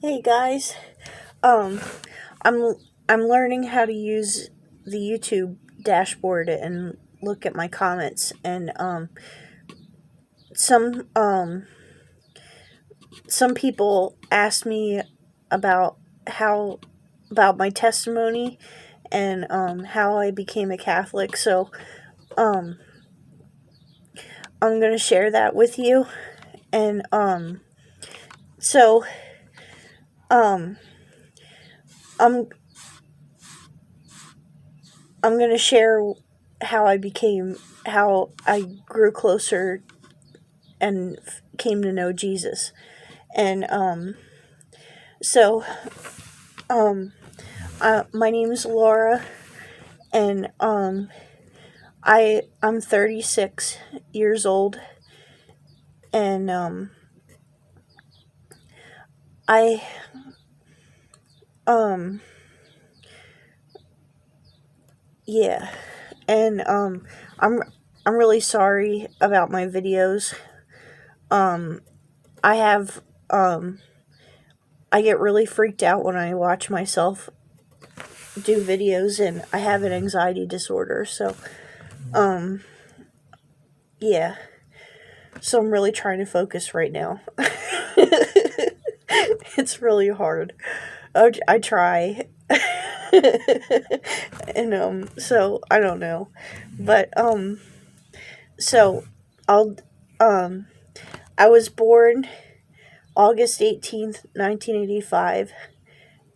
Hey guys, um, I'm I'm learning how to use the YouTube dashboard and look at my comments, and some um some people asked me about how about my testimony and how I became a Catholic. So um I'm gonna share that with you, and so um I'm I'm gonna share how I grew closer and came to know Jesus. And so um, my name is Laura, and I'm 36 years old, and I um yeah, and I'm I'm really sorry about my videos. Um, I have I get really freaked out when I watch myself do videos, and I have an anxiety disorder. So um yeah, so I'm really trying to focus right now. It's really hard. I try. And so I don't know. But so I'll um I was born August 18th, 1985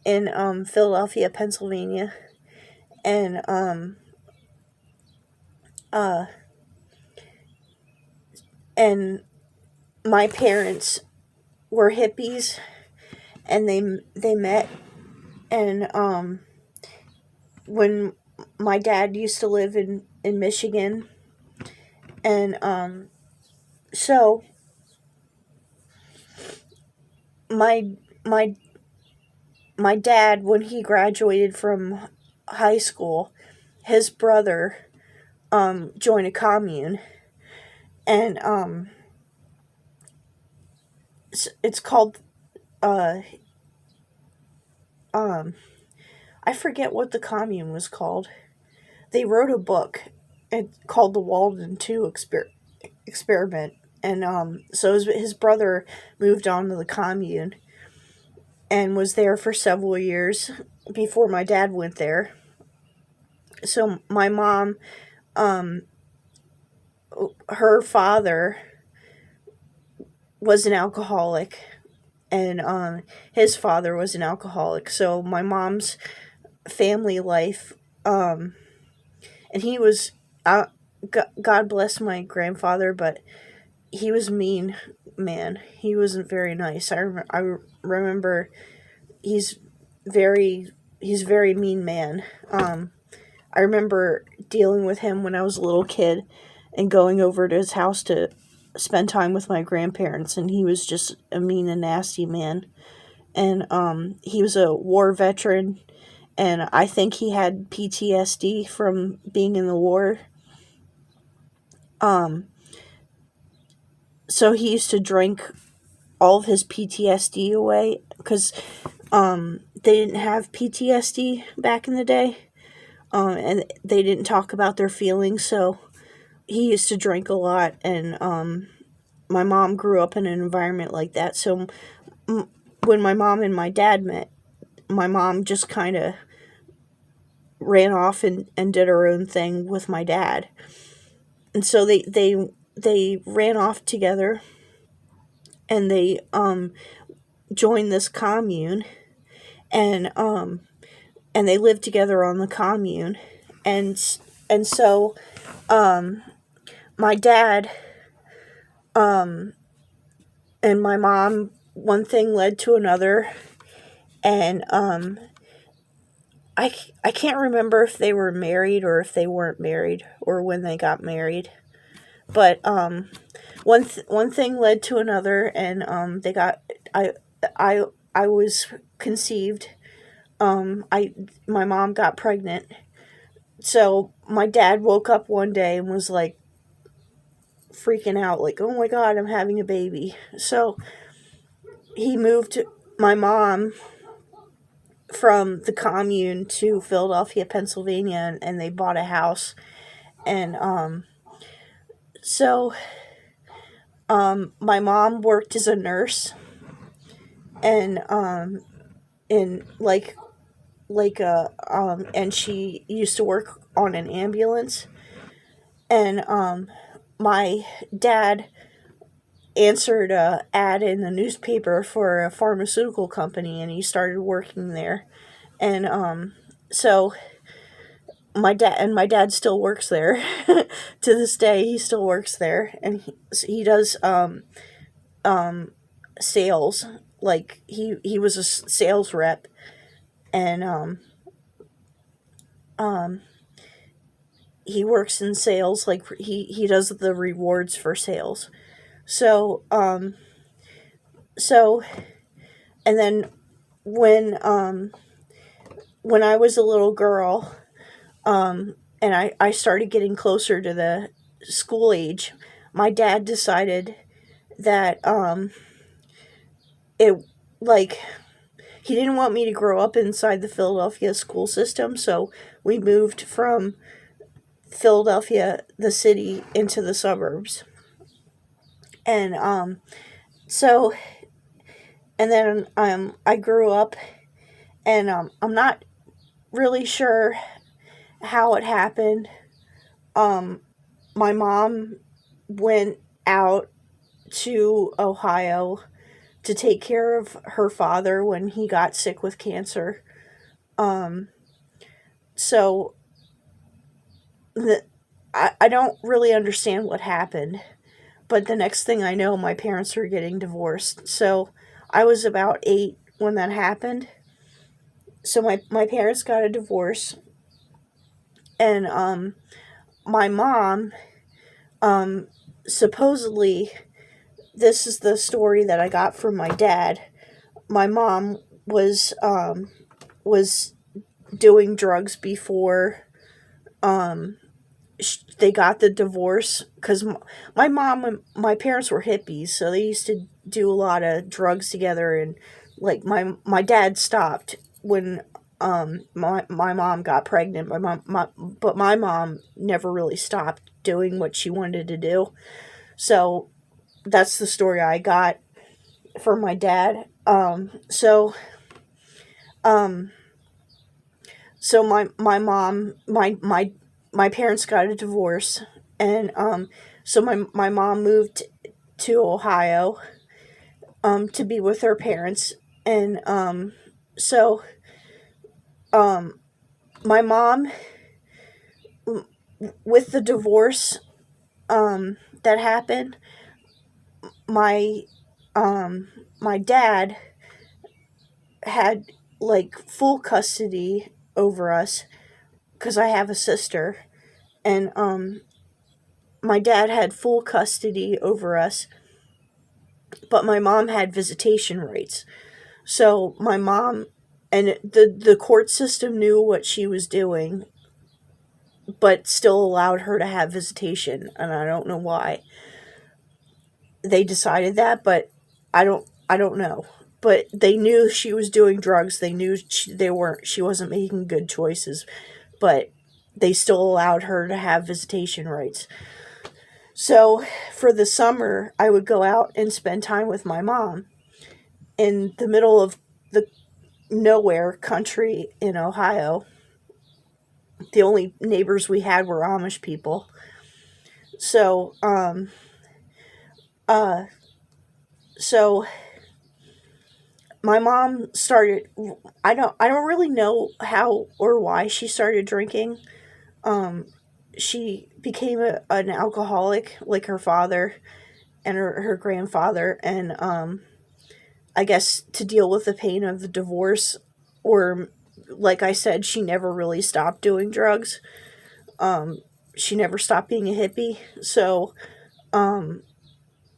in Philadelphia, Pennsylvania. And uh and my parents were hippies, and they met, and when my dad used to live in Michigan. And so my my my dad, when he graduated from high school, his brother joined a commune. And it's called uh um I forget what the commune was called. They wrote a book called the Walden 2 experiment. And so his brother moved on to the commune and was there for several years before my dad went there. So my mom, um, her father was an alcoholic, and his father was an alcoholic. So my mom's family life, and he was, uh, God bless my grandfather, but he was a mean man. He wasn't very nice. I remember he's he's a very mean man. I remember dealing with him when I was a little kid and going over to his house to spend time with my grandparents, and he was just a mean and nasty man. And he was a war veteran, and I think he had PTSD from being in the war. Um, so he used to drink all of his PTSD away, because they didn't have PTSD back in the day, and they didn't talk about their feelings. So he used to drink a lot, and my mom grew up in an environment like that. So when my mom and my dad met, my mom just kind of ran off and did her own thing with my dad. And so they ran off together, and they joined this commune, and they lived together on the commune. And so my dad and my mom, one thing led to another, and I can't remember if they were married or if they weren't married or when they got married. But one thing led to another, and they got I I was conceived. I My mom got pregnant. So my dad woke up one day and was like freaking out, like, "Oh my god, I'm having a baby." So he moved my mom from the commune to Philadelphia, Pennsylvania, and they bought a house. And so my mom worked as a nurse, and in and she used to work on an ambulance. And my dad answered a ad in the newspaper for a pharmaceutical company, and he started working there. And so my dad still works there to this day. He still works there, and he does sales. Like he was a sales rep. And um he works in sales. Like he does the rewards for sales. So so and then when when I was a little girl, and I started getting closer to the school age, my dad decided that it like he didn't want me to grow up inside the Philadelphia school system, so we moved from Philadelphia, the city, into the suburbs. And so and then I grew up, and I'm not really sure how it happened. Um, my mom went out to Ohio to take care of her father when he got sick with cancer. Um, so the, I don't really understand what happened, but the next thing I know, my parents were getting divorced. So I was about 8 when that happened. So my parents got a divorce, and my mom, um, supposedly, this is the story that I got from my dad. My mom was doing drugs before they got the divorce, because my mom and my parents were hippies, so they used to do a lot of drugs together. And like my dad stopped when my mom got pregnant. But my mom never really stopped doing what she wanted to do. So that's the story I got from my dad. Um so my parents got a divorce. And so my mom moved to Ohio to be with her parents. And so um my mom, with the divorce that happened, my my dad had like full custody over us, because I have a sister. And my dad had full custody over us, but my mom had visitation rights. So my mom, and the court system knew what she was doing, but still allowed her to have visitation. And I don't know why they decided that, but I don't know. But they knew she was doing drugs. They knew she wasn't making good choices, but they still allowed her to have visitation rights. So for the summer, I would go out and spend time with my mom in the middle of the nowhere country in Ohio. The only neighbors we had were Amish people. So uh so my mom started, I don't really know how or why she started drinking. Um she became an alcoholic, like her father and her grandfather. And I guess to deal with the pain of the divorce, or like I said, she never really stopped doing drugs. Um, she never stopped being a hippie. So,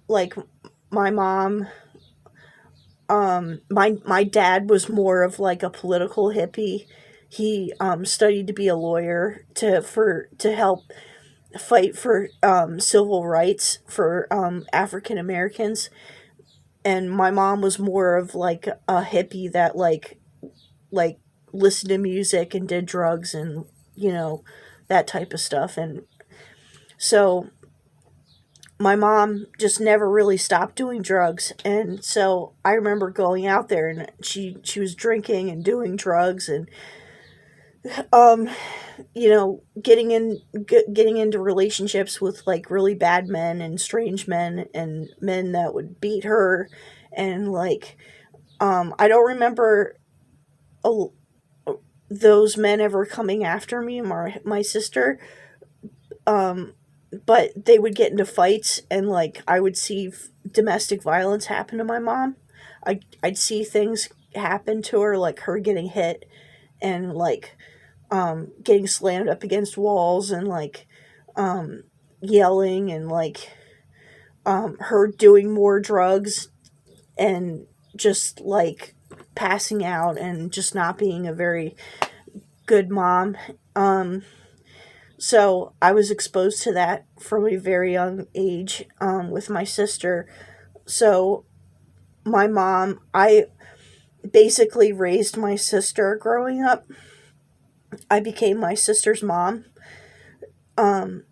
like my mom, my dad was more of like a political hippie. He studied to be a lawyer to help fight for civil rights for African Americans. and my mom was more of like a hippie that like listened to music and did drugs and you know that type of stuff. And so my mom just never really stopped doing drugs, and so I remember going out there and she was drinking and doing drugs and um getting into relationships with like really bad men and strange men and men that would beat her. And like I don't remember a, those men ever coming after me and my sister, um but they would get into fights, and like I would see domestic violence happen to my mom. I'd see things happen to her, like her getting hit and like getting slammed up against walls and like um yelling and like her doing more drugs and just like passing out and just not being a very good mom. So I was exposed to that from a very young age with my sister. So my mom, I basically raised my sister growing up. I became my sister's mom. Um,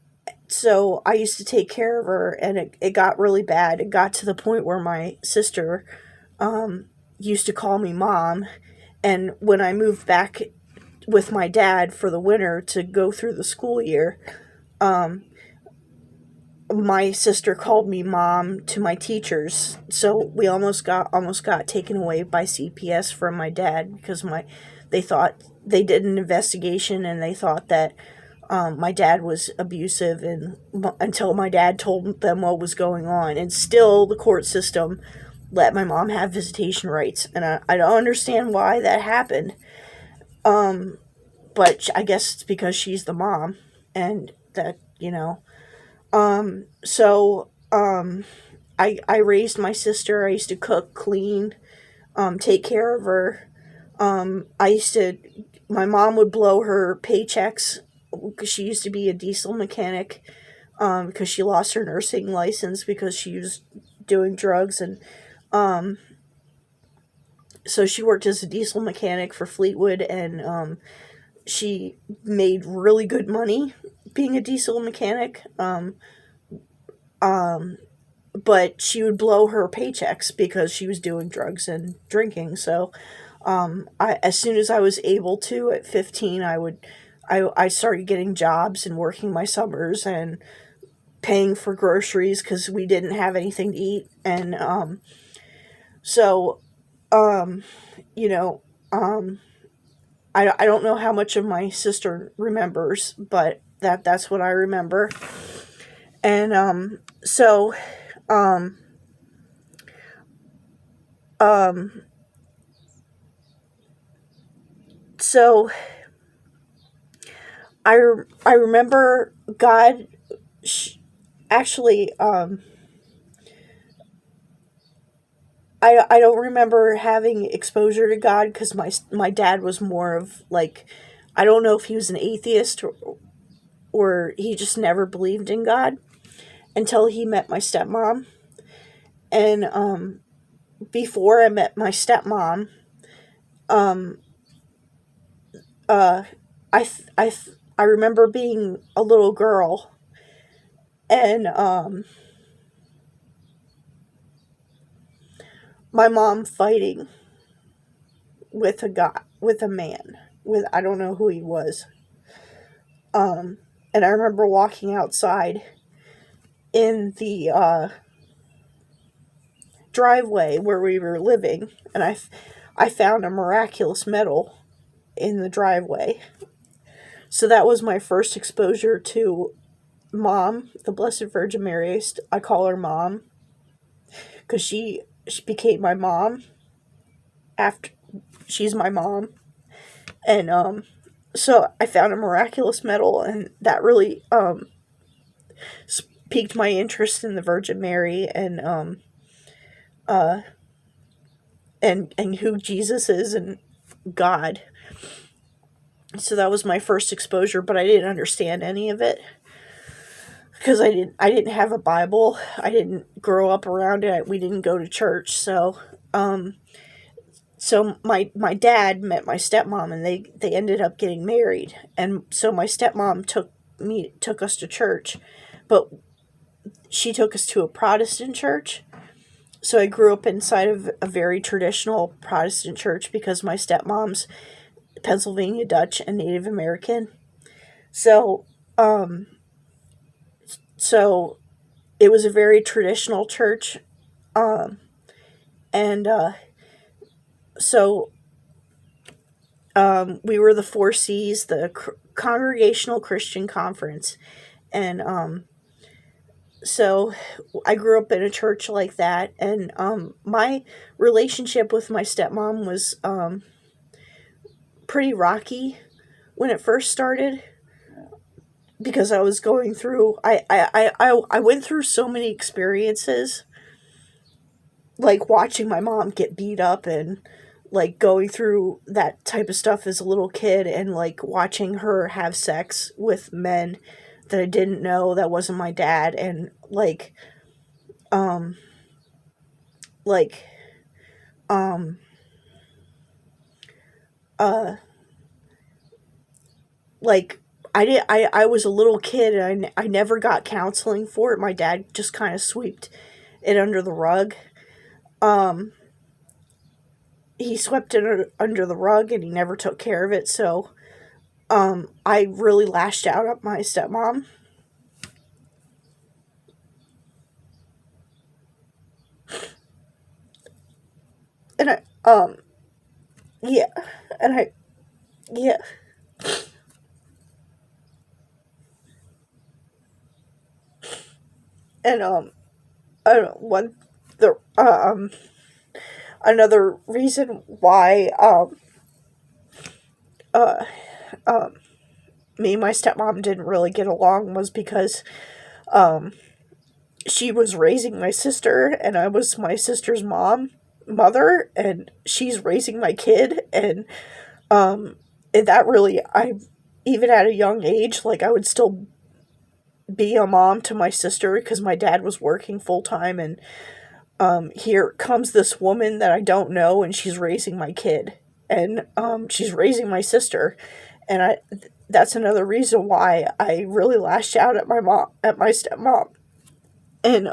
so I used to take care of her, and it got really bad. It got to the point where my sister used to call me mom. And when I moved back with my dad for the winter to go through the school year, um, my sister called me mom to my teachers. So we almost got taken away by CPS from my dad because they thought they did an investigation and they thought that my dad was abusive, and until my dad told them what was going on. And still the court system let my mom have visitation rights, and I don't understand why that happened. But I guess it's because she's the mom, and that so I raised my sister. I used to cook, clean, take care of her. I used to My mom would blow her paychecks because she used to be a diesel mechanic, because she lost her nursing license because she was doing drugs. And so she worked as a diesel mechanic for Fleetwood, and she made really good money being a diesel mechanic. But she would blow her paychecks because she was doing drugs and drinking. So as soon as I was able to, at 15, I started getting jobs and working my summers and paying for groceries because we didn't have anything to eat. And so you know um, I don't know how much of my sister remembers, but that's what I remember. And so um, um, so I remember God. Actually, I don't remember having exposure to God because my dad was more of like, I don't know if he was an atheist, or he just never believed in God until he met my stepmom. And before I met my stepmom, um, uh, I remember being a little girl, and my mom fighting with a guy, with a man, with I don't know who he was. And I remember walking outside in the driveway where we were living, and I found a miraculous medal in the driveway. So that was my first exposure to Mom, the Blessed Virgin Mary. I call her Mom because she became my mom after she's my mom. And so I found a miraculous medal, and that really piqued my interest in the Virgin Mary, and uh and who Jesus is and God. So that was my first exposure, but I didn't understand any of it. because I didn't have a Bible. I didn't grow up around it. We didn't go to church. So my dad met my stepmom, and they ended up getting married. And so my stepmom took us to church, but she took us to a Protestant church. So I grew up inside of a very traditional Protestant church because my stepmom's Pennsylvania Dutch and Native American. So um so it was a very traditional church. um and so we were the Four C's, the Congregational Christian Conference. And so I grew up in a church like that. And my relationship with my stepmom was pretty rocky when it first started, because I was going through I went through so many experiences, like watching my mom get beat up, and like going through that type of stuff as a little kid, and like watching her have sex with men that I didn't know that wasn't my dad. And um like um uh like I was a little kid, and I never got counseling for it. My dad just kind of swept it under the rug. um he swept it under the rug, and he never took care of it. So I really lashed out at my stepmom. And I yeah and I yeah and I don't know, one the another reason why uh me and my stepmom didn't really get along was because um she was raising my sister, and I was my sister's mother, and she's raising my kid. Um and that really, I, even at a young age, like I would still be a mom to my sister because my dad was working full time. And here comes this woman that I don't know, and she's raising my kid, and she's raising my sister. And that's another reason why I really lashed out at my stepmom. And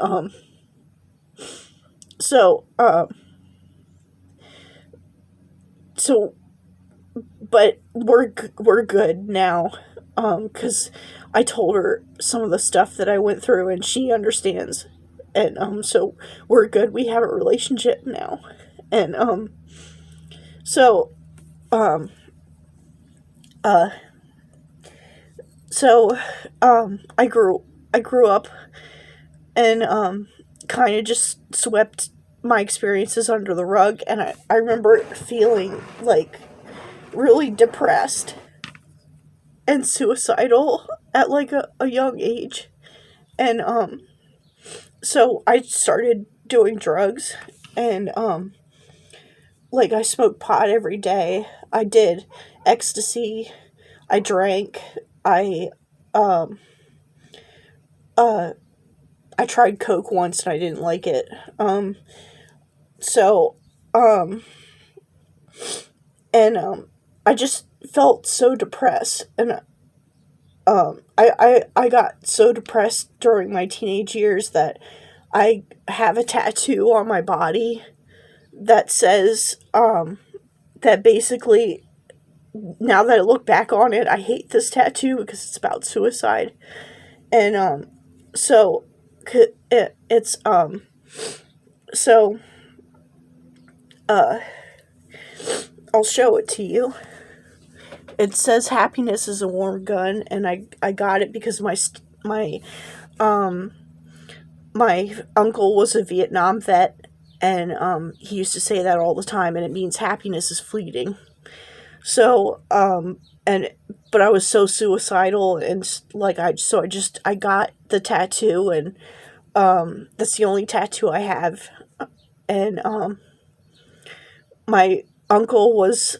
so so but we're good now, cuz I told her some of the stuff that I went through, and she understands. And so we're good. We have a relationship now. And so um uh so I grew up, and kind of just swept my experiences under the rug. And I remember feeling like really depressed and suicidal at like a young age. And so I started doing drugs. And like I smoked pot every day. I did ecstasy. I drank. I um uh I tried coke once, and I didn't like it. So um and I just felt so depressed. And I got so depressed during my teenage years that I have a tattoo on my body that says, that basically, now that I look back on it, I hate this tattoo because it's about suicide. And so it's so uh I'll show it to you. It says happiness is a warm gun, and I got it because um my uncle was a Vietnam vet. And he used to say that all the time, and it means happiness is fleeting. So and but I was so suicidal, and like I got the tattoo. And that's the only tattoo I have. And my uncle was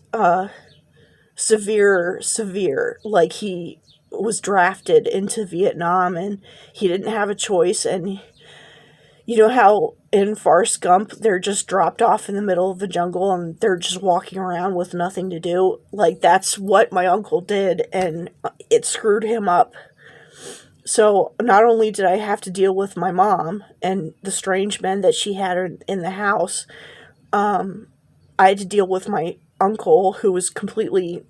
severe, like was drafted into Vietnam, and he didn't have a choice. And you know how in Forrest Gump they're just dropped off in the middle of the jungle and they're just walking around with nothing to do? Like, that's what my uncle did, and it screwed him up. So not only did I have to deal with my mom and the strange men that she had in the house, I had to deal with my uncle, who was completely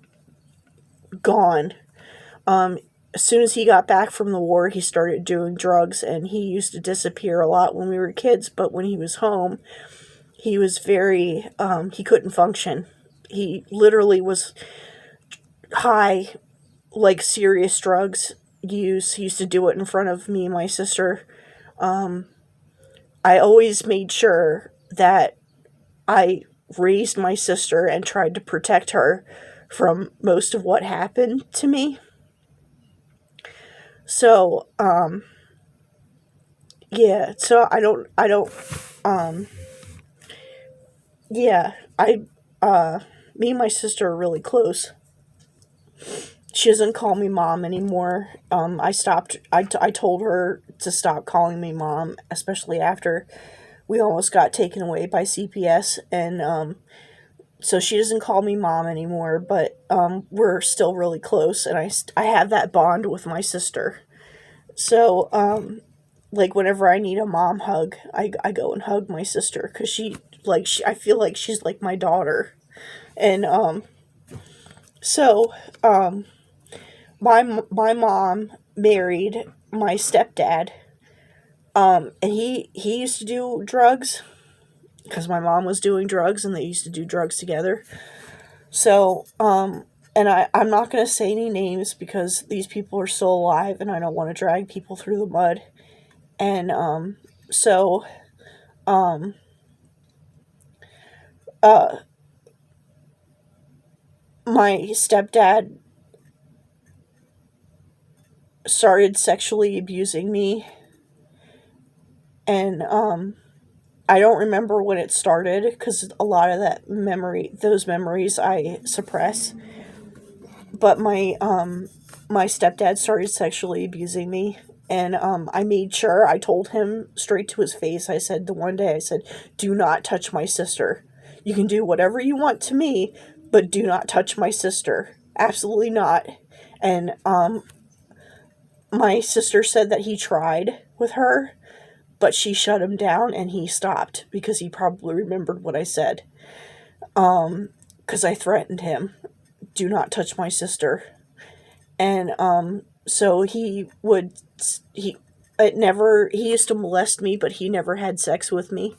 gone. As soon as he got back from the war, he started doing drugs, and he used to disappear a lot when we were kids. But when he was home, he was very, he couldn't function. He literally was high, like serious drugs use. He used to do it in front of me and my sister. I always made sure that I raised my sister and tried to protect her from most of what happened to me. So, yeah, so yeah, me and my sister are really close. She doesn't call me mom anymore. I told her to stop calling me mom, especially after we almost got taken away by CPS. And, so she doesn't call me mom anymore, but, we're still really close, and I have that bond with my sister. So, like, whenever I need a mom hug, I go and hug my sister, because I feel like she's like my daughter. And, so, my mom married my stepdad, and he used to do drugs, because my mom was doing drugs, and they used to do drugs together. So, and I'm not going to say any names, because these people are still alive, and I don't want to drag people through the mud. And, so, um, uh, my stepdad started sexually abusing me, and, I don't remember when it started, because a lot of those memories I suppress. But my stepdad started sexually abusing me, and, I made sure I told him straight to his face. I said, the one day, I said, "Do not touch my sister. You can do whatever you want to me, but do not touch my sister. Absolutely not." And, my sister said that he tried with her, but she shut him down, and he stopped, because he probably remembered what I said. Because I threatened him, "Do not touch my sister." And, so he used to molest me, but he never had sex with me.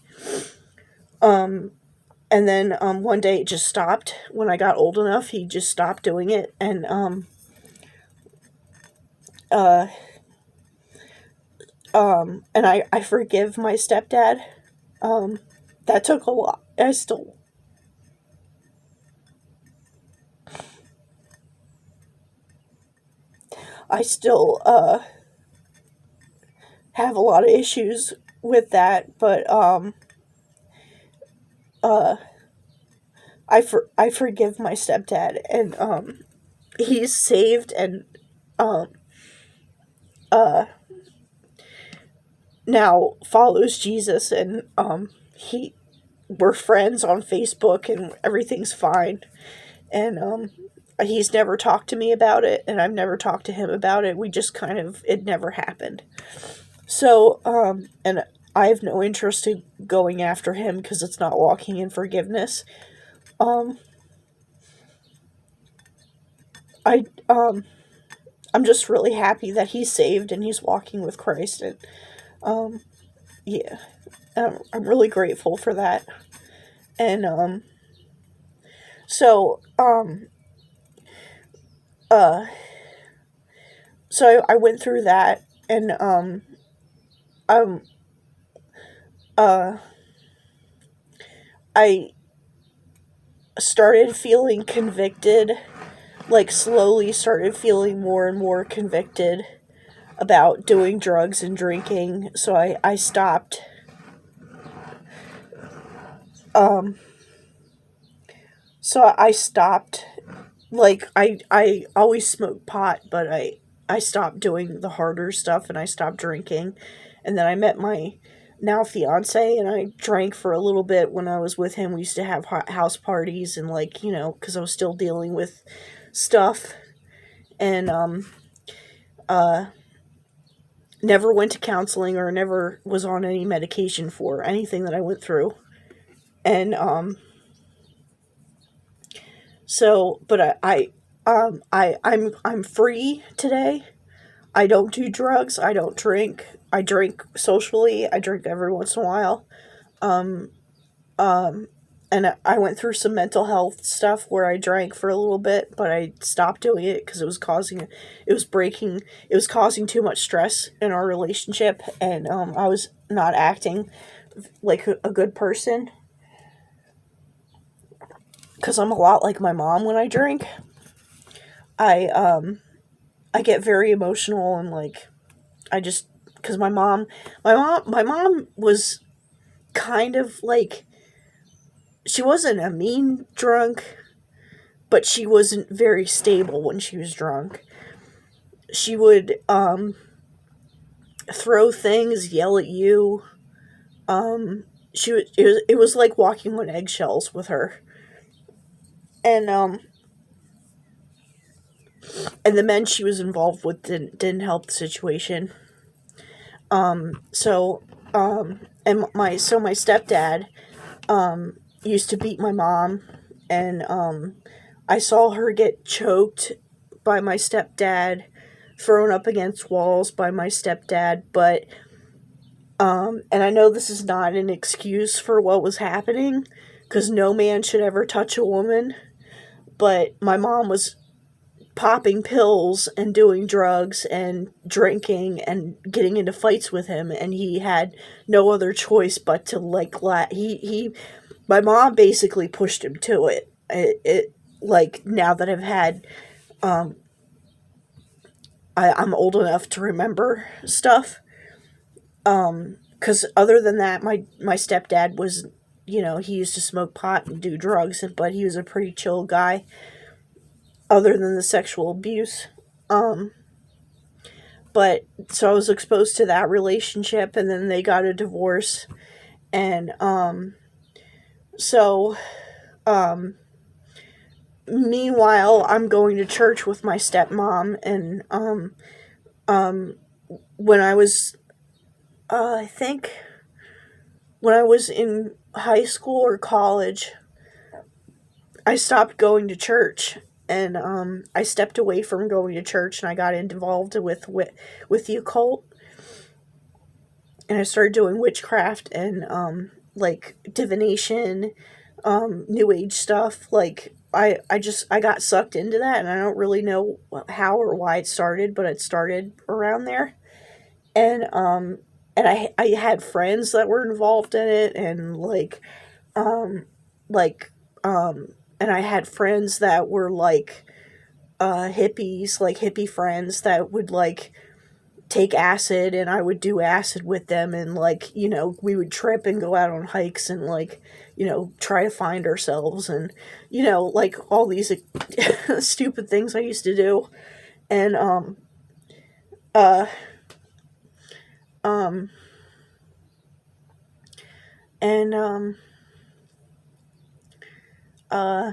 And then, one day it just stopped. When I got old enough, he just stopped doing it. And, uh, and I forgive my stepdad. That took a lot. I still have a lot of issues with that, but, uh, I forgive my stepdad, and, he's saved, and, um, uh, now follows Jesus, and, we're friends on Facebook, and everything's fine. And, he's never talked to me about it, and I've never talked to him about it. We just it never happened. So, and I have no interest in going after him, because it's not walking in forgiveness. Um, I, I'm just really happy that he's saved and he's walking with Christ, and, um, yeah, I'm really grateful for that. And, so, uh, so I went through that, and, um, uh, I started feeling convicted, like, slowly started feeling more and more convicted about doing drugs and drinking. So I stopped. Um, so I stopped. Like, I always smoked pot, but I stopped doing the harder stuff and I stopped drinking. And then I met my now fiance, and I drank for a little bit when I was with him. We used to have house parties, and like, because I was still dealing with stuff, and uh never went to counseling or never was on any medication for anything that I went through. And so, but I'm free today. I don't do drugs. I don't drink. I drink socially. I drink every once in a while. Um, um, and I went through some mental health stuff where I drank for a little bit, but I stopped doing it because it was causing too much stress in our relationship, and I was not acting like a good person because I'm a lot like my mom when I drink. I I get very emotional, and like I just because my mom was kind of like, she wasn't a mean drunk, but she wasn't very stable when she was drunk. She would throw things, yell at you. It was like walking on eggshells with her. And and the men she was involved with didn't help the situation. So and my stepdad used to beat my mom, and I saw her get choked by my stepdad, thrown up against walls by my stepdad, but and I know this is not an excuse for what was happening, because no man should ever touch a woman, but my mom was popping pills and doing drugs and drinking and getting into fights with him, and he had no other choice but to like he my mom basically pushed him to it like, now that I've had I'm old enough to remember stuff, because other than that, my stepdad was, he used to smoke pot and do drugs, but he was a pretty chill guy other than the sexual abuse. um but so I was exposed to that relationship, and then they got a divorce. And so um meanwhile, I'm going to church with my stepmom, and um when I was I think when I was in high school or college, I stopped going to church, and I stepped away from going to church, and I got involved with the occult, and I started doing witchcraft and like divination, new age stuff. Like I got sucked into that, and I don't really know how or why it started, but it started around there. And I had friends that were involved in it, and um like and I had friends that were like hippies, like hippie friends that would like take acid, and I would do acid with them, and like, we would trip and go out on hikes, and like, try to find ourselves, and like all these stupid things I used to do. And uh um and uh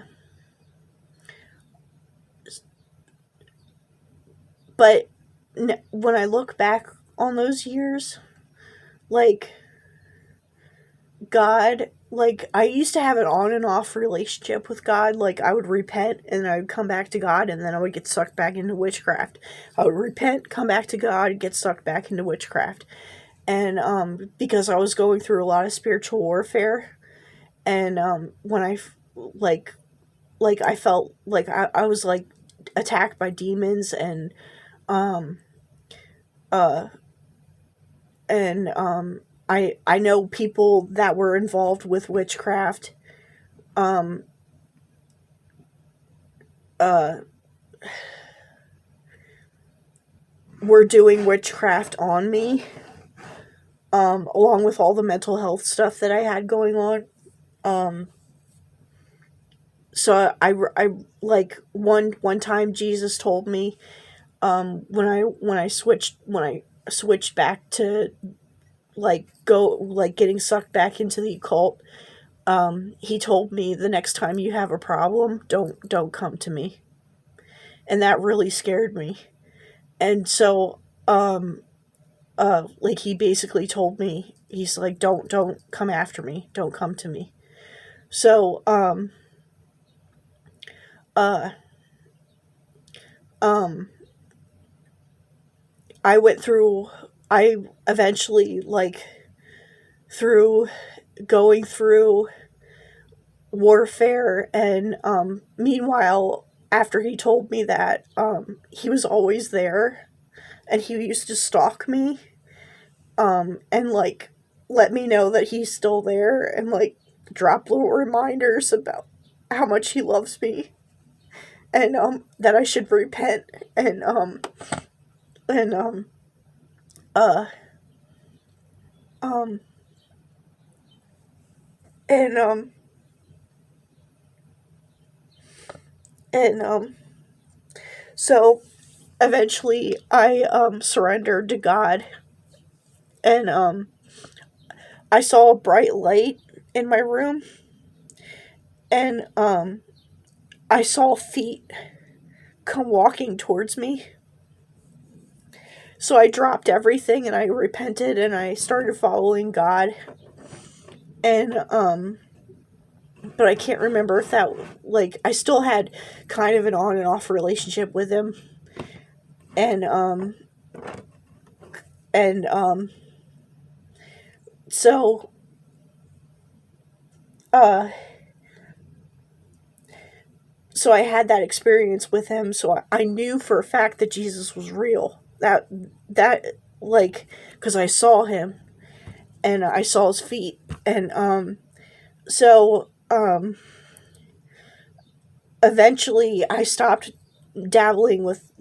but when I look back on those years, like, God, like, I used to have an on and off relationship with God. Like, I would repent and I would come back to God, and then I would get sucked back into witchcraft. I would repent, come back to God, get sucked back into witchcraft. And because I was going through a lot of spiritual warfare, and when like I felt like I was like attacked by demons, um uh and I know people that were involved with witchcraft um uh were doing witchcraft on me, along with all the mental health stuff that I had going on. um so I like one time Jesus told me, when I switched back to getting sucked back into the occult, he told me, the next time you have a problem, don't come to me. And that really scared me. And so he basically told me, he's like, don't come after me, don't come to me. So uh um I went through I eventually, through going through warfare, and meanwhile, after he told me that, he was always there, and he used to stalk me, and let me know that he's still there, and drop little reminders about how much he loves me, and that I should repent, and uh um and and so eventually I surrendered to God, and I saw a bright light in my room, and I saw feet come walking towards me. So I dropped everything and I repented and I started following God. And but I can't remember if that, I still had kind of an on and off relationship with him. And and so uh so I had that experience with him, so I knew for a fact that Jesus was real. That because I saw him, and I saw his feet, and so eventually I stopped dabbling with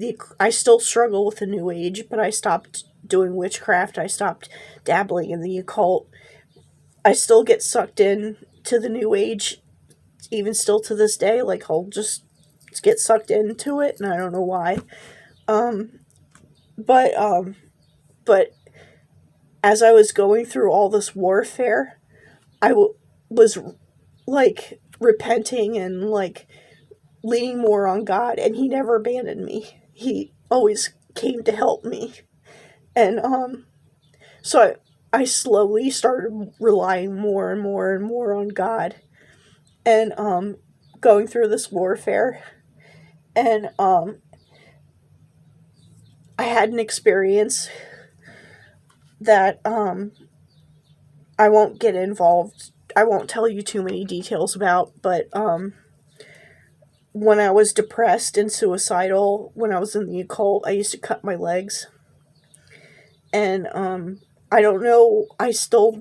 I still struggle with the new age, but I stopped doing witchcraft. I stopped dabbling in the occult. I still get sucked in to the new age, even still to this day. I'll just get sucked into it, and I don't know why. Um, but but as I was going through all this warfare, was repenting and leaning more on God, and He never abandoned me. He always came to help me, and so I slowly started relying more and more and more on God, and going through this warfare, and I had an experience that I won't get involved. I won't tell you too many details about, but when I was depressed and suicidal, when I was in the occult, I used to cut my legs, and I don't know. I still